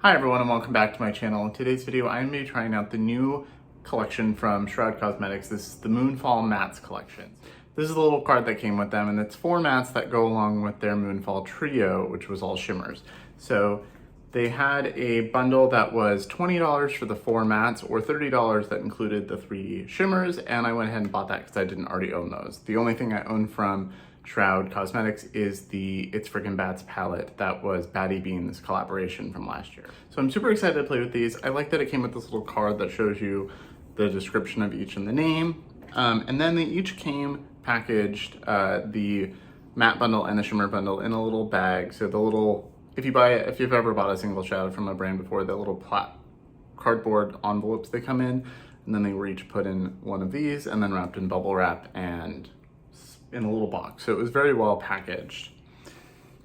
Hi everyone and welcome back to my channel. In today's video I'm going to be trying out the new collection from Shroud Cosmetics. This is the Moonfall Mattes collection. This is the little card that came with them, and it's 4 mattes that go along with their Moonfall trio, which was all shimmers. So they had a bundle that was $20 for the 4 mattes or $30 that included the 3 shimmers, and I went ahead and bought that because I didn't already own those. The only thing I own from Shroud Cosmetics is the It's Frickin' Bats palette that was Batty Bean's collaboration from last year. So I'm super excited to play with these. I like that it came with this little card that shows you the description of each and the name. And then they each came packaged, the matte bundle and the shimmer bundle, in a little bag. So the little, if you've ever bought a single shadow from a brand before, the little cardboard envelopes they come in, and then they were each put in one of these and then wrapped in bubble wrap and in a little box. So it was very well packaged.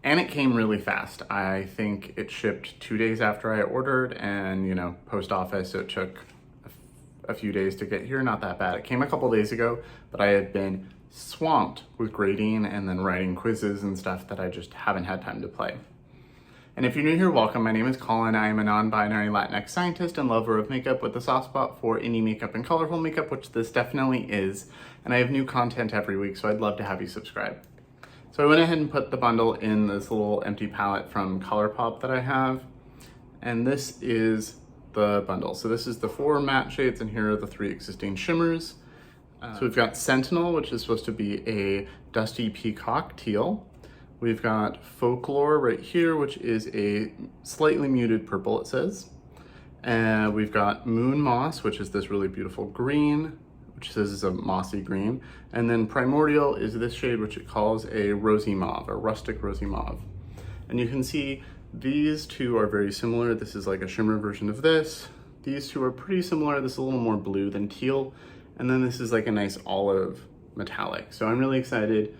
And it came really fast. I think it shipped 2 days after I ordered, and post office, so it took a few days to get here. Not that bad. It came a couple days ago, but I had been swamped with grading and then writing quizzes and stuff that I just haven't had time to play. And if you're new here, welcome. My name is Colin. I am a non-binary Latinx scientist and lover of makeup with a soft spot for indie makeup and colorful makeup, which this definitely is. And I have new content every week, so I'd love to have you subscribe. So I went ahead and put the bundle in this little empty palette from ColourPop that I have. And this is the bundle. So this is the 4 matte shades, and here are the 3 existing shimmers. So we've got Sentinel, which is supposed to be a dusty peacock teal. We've got Folklore right here, which is a slightly muted purple, it says. And we've got Moon Moss, which is this really beautiful green, which says is a mossy green. And then Primordial is this shade, which it calls a rosy mauve, a rustic rosy mauve. And you can see these two are very similar. This is like a shimmer version of this. These two are pretty similar. This is a little more blue than teal. And then this is like a nice olive metallic. So I'm really excited.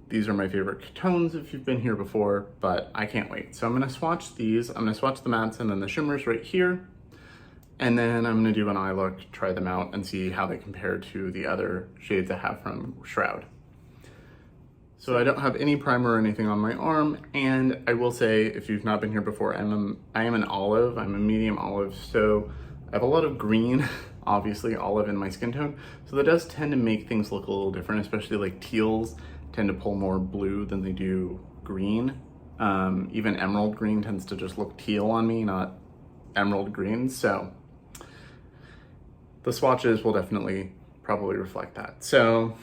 These are my favorite tones if you've been here before, but I can't wait. So I'm gonna swatch these. I'm gonna swatch the mattes and then the shimmers right here. And then I'm gonna do an eye look, try them out, and see how they compare to the other shades I have from Shroud. So I don't have any primer or anything on my arm, and I will say, if you've not been here before, I am an olive. I'm a medium olive, so I have a lot of green, obviously olive in my skin tone. So that does tend to make things look a little different, especially like teals tend to pull more blue than they do green. Even emerald green tends to just look teal on me, not emerald green. So the swatches will definitely probably reflect that. So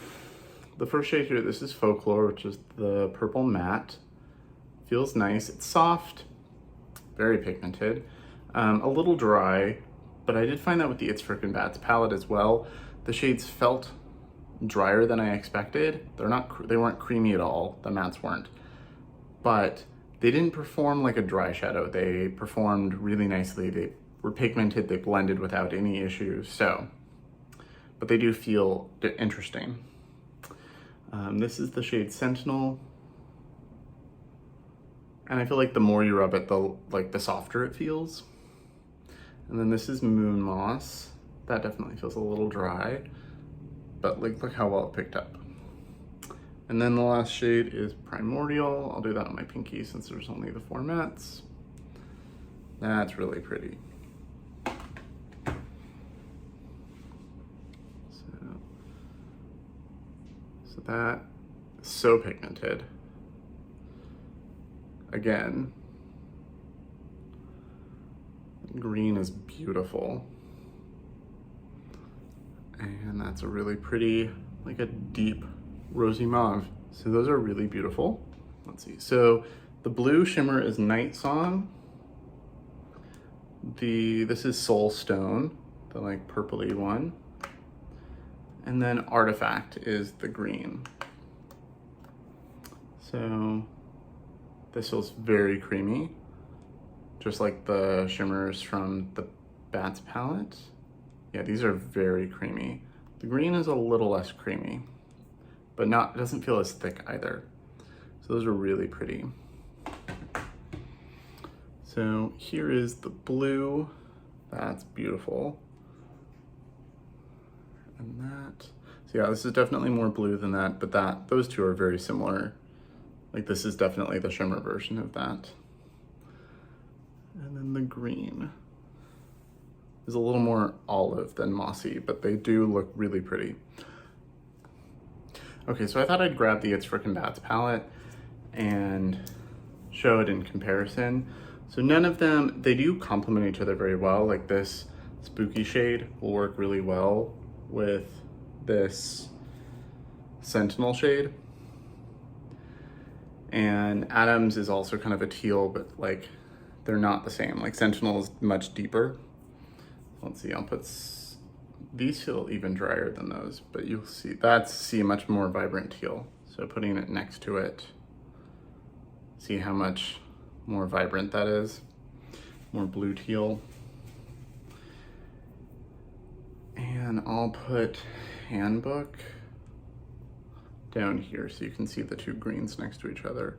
the first shade here, this is Folklore, which is the purple matte. Feels nice. It's soft, very pigmented, a little dry, but I did find that with the It's Frickin' Bats palette as well. The shades felt drier than I expected. They weren't creamy at all. The mattes weren't, but they didn't perform like a dry shadow. They performed really nicely. They were pigmented. They blended without any issues. So, but they do feel interesting. This is the shade Sentinel, and I feel like the more you rub it, the softer it feels. And then this is Moon Moss. That definitely feels a little dry, but look how well it picked up. And then the last shade is Primordial. I'll do that on my pinky since there's only the 4 mattes. That's really pretty. So that is so pigmented. Again, green is beautiful. And that's a really pretty, like a deep rosy mauve. So those are really beautiful. Let's see. So the blue shimmer is Night Song. This is Soul Stone, the like purpley one. And then Artifact is the green. So this feels very creamy, just like the shimmers from the Bats palette. Yeah, these are very creamy. The green is a little less creamy, but it doesn't feel as thick either. So those are really pretty. So here is the blue. That's beautiful. And that. So yeah, this is definitely more blue than that, but those two are very similar. Like this is definitely the shimmer version of that. And then the green is a little more olive than mossy, but they do look really pretty. Okay, so I thought I'd grab the It's Frickin' Bats palette and show it in comparison. So none of them, they do complement each other very well. Like this spooky shade will work really well with this Sentinel shade. And Adams is also kind of a teal, but like they're not the same. Like Sentinel is much deeper. Let's see, I'll put, these feel even drier than those, but you'll see a much more vibrant teal. So putting it next to it, see how much more vibrant that is, more blue teal. And I'll put Handbook down here so you can see the two greens next to each other.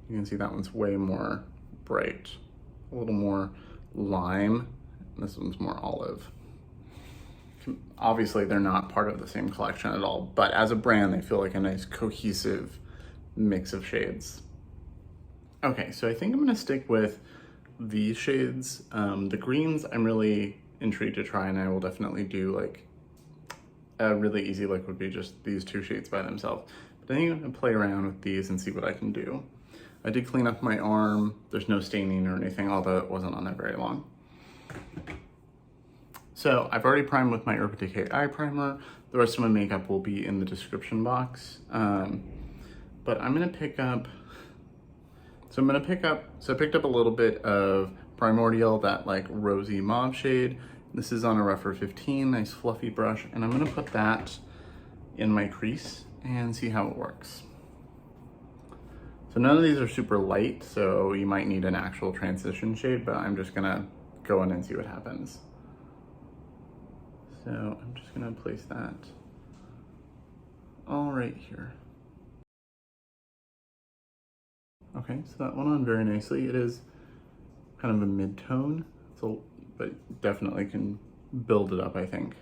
You can see that one's way more bright, a little more lime. This one's more olive. Obviously they're not part of the same collection at all, but as a brand, they feel like a nice cohesive mix of shades. Okay, so I think I'm gonna stick with these shades. The greens I'm really intrigued to try, and I will definitely do like a really easy look would be just these two shades by themselves. But I think I'm gonna play around with these and see what I can do. I did clean up my arm. There's no staining or anything, although it wasn't on there very long. So I've already primed with my Urban Decay eye primer. The rest of my makeup will be in the description box. But I'm gonna pick up, so I picked up a little bit of Primordial, that like rosy mauve shade. This is on a rougher 15, nice fluffy brush, and I'm gonna put that in my crease and see how it works. So none of these are super light, so you might need an actual transition shade, but I'm just gonna go in and see what happens. So I'm just gonna place that all right here. Okay, so that went on very nicely. It is kind of a mid-tone, so, but definitely can build it up, I think.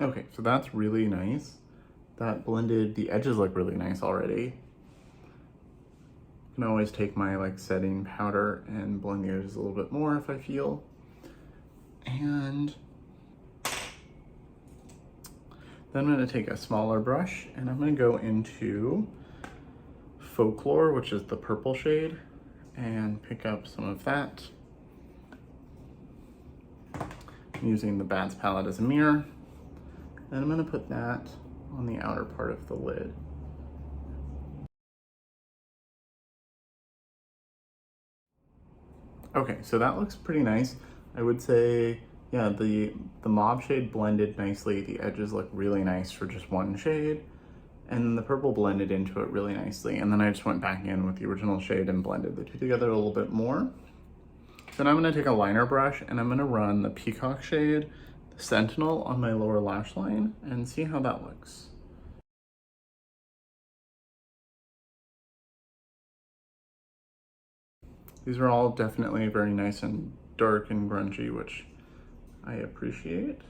Okay, so that's really nice. That blended, the edges look really nice already. I can always take my like setting powder and blend the edges a little bit more if I feel. And then I'm gonna take a smaller brush and I'm gonna go into Folklore, which is the purple shade, and pick up some of that. I'm using the Bats palette as a mirror. And I'm gonna put that on the outer part of the lid. Okay, so that looks pretty nice. I would say, yeah, the mauve shade blended nicely. The edges look really nice for just one shade. And then the purple blended into it really nicely. And then I just went back in with the original shade and blended the two together a little bit more. Then I'm gonna take a liner brush and I'm gonna run the Peacock shade, the Sentinel, on my lower lash line and see how that looks. These are all definitely very nice and dark and grungy, which I appreciate.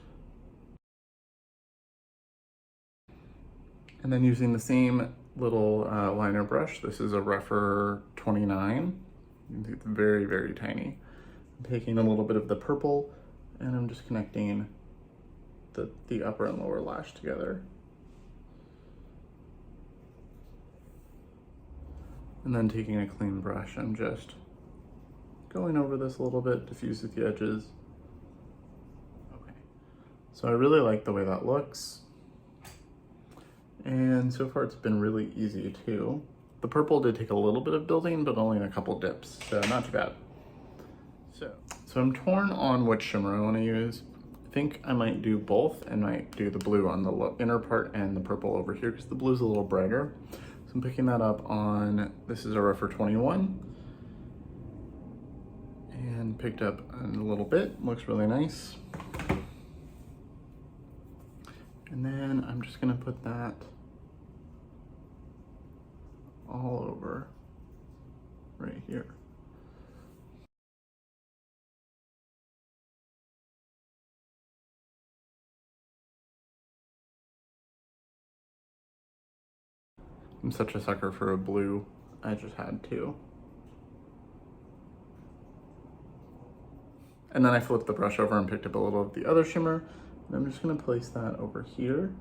And then using the same little liner brush, this is a rougher 29. It's very, very tiny. I'm taking a little bit of the purple and I'm just connecting the upper and lower lash together. And then taking a clean brush, I'm just going over this a little bit, diffuse at the edges. Okay, so I really like the way that looks. And so far it's been really easy too. The purple did take a little bit of building, but only in a couple dips, so not too bad. So I'm torn on which shimmer I want to use. I think I might do both and might do the blue on the inner part and the purple over here because the blue's a little brighter. So I'm picking that up on, this is a rougher 21. And picked up a little bit, looks really nice. And then I'm just gonna put that all over right here. I'm such a sucker for a blue. I just had to. And then I flipped the brush over and picked up a little of the other shimmer. And I'm just gonna place that over here.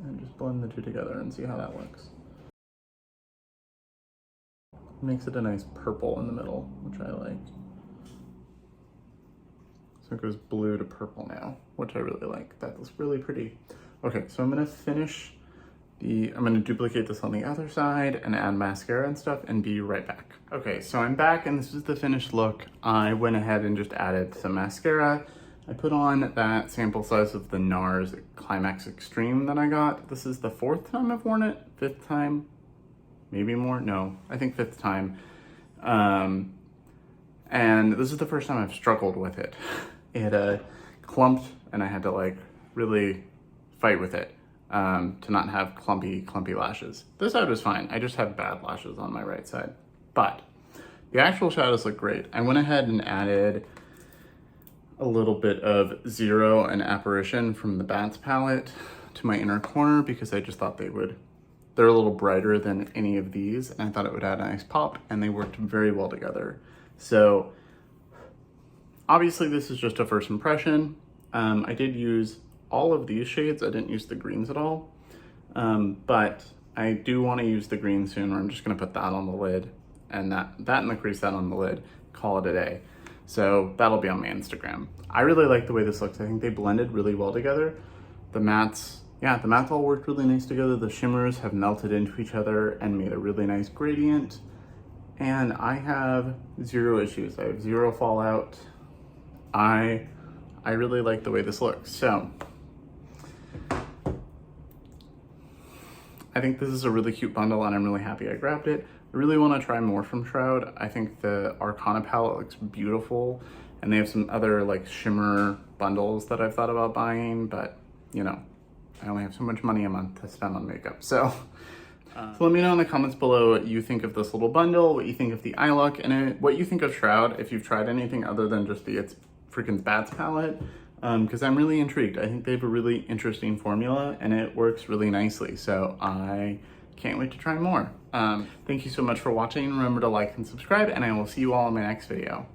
And just blend the two together and see how that looks. Makes it a nice purple in the middle, which I like. So it goes blue to purple now, which I really like. That looks really pretty. Okay, so I'm gonna finish I'm gonna duplicate this on the other side and add mascara and stuff and be right back. Okay, so I'm back and this is the finished look. I went ahead and just added some mascara. I put on that sample size of the Nars Climax Extreme that I got. This is the 4th time I've worn it, 5th time, maybe more, no, I think 5th time. And this is the first time I've struggled with it. It clumped and I had to like really fight with it to not have clumpy lashes. This side was fine. I just have bad lashes on my right side. But the actual shadows look great. I went ahead and added a little bit of Zero and Apparition from the Bats palette to my inner corner because I just thought they're a little brighter than any of these and I thought it would add a nice pop and they worked very well together. So obviously this is just a first impression. I did use all of these shades. I didn't use the greens at all, but I do want to use the green soon, or I'm just going to put that on the lid and that in the crease, that on the lid, call it a day. So that'll be on my Instagram. I really like the way this looks. I think they blended really well together. The mattes, yeah, the mattes all worked really nice together. The shimmers have melted into each other and made a really nice gradient. And I have zero issues. I have zero fallout. I really like the way this looks. So I think this is a really cute bundle and I'm really happy I grabbed it. I really want to try more from Shroud. I think the Arcana palette looks beautiful and they have some other like shimmer bundles that I've thought about buying, but you know, I only have so much money a month to spend on makeup. So let me know in the comments below what you think of this little bundle, what you think of the eye look, and what you think of Shroud, if you've tried anything other than just the It's Freaking Bats palette, because I'm really intrigued. I think they have a really interesting formula and it works really nicely. So I can't wait to try more. Thank you so much for watching. Remember to like and subscribe and I will see you all in my next video.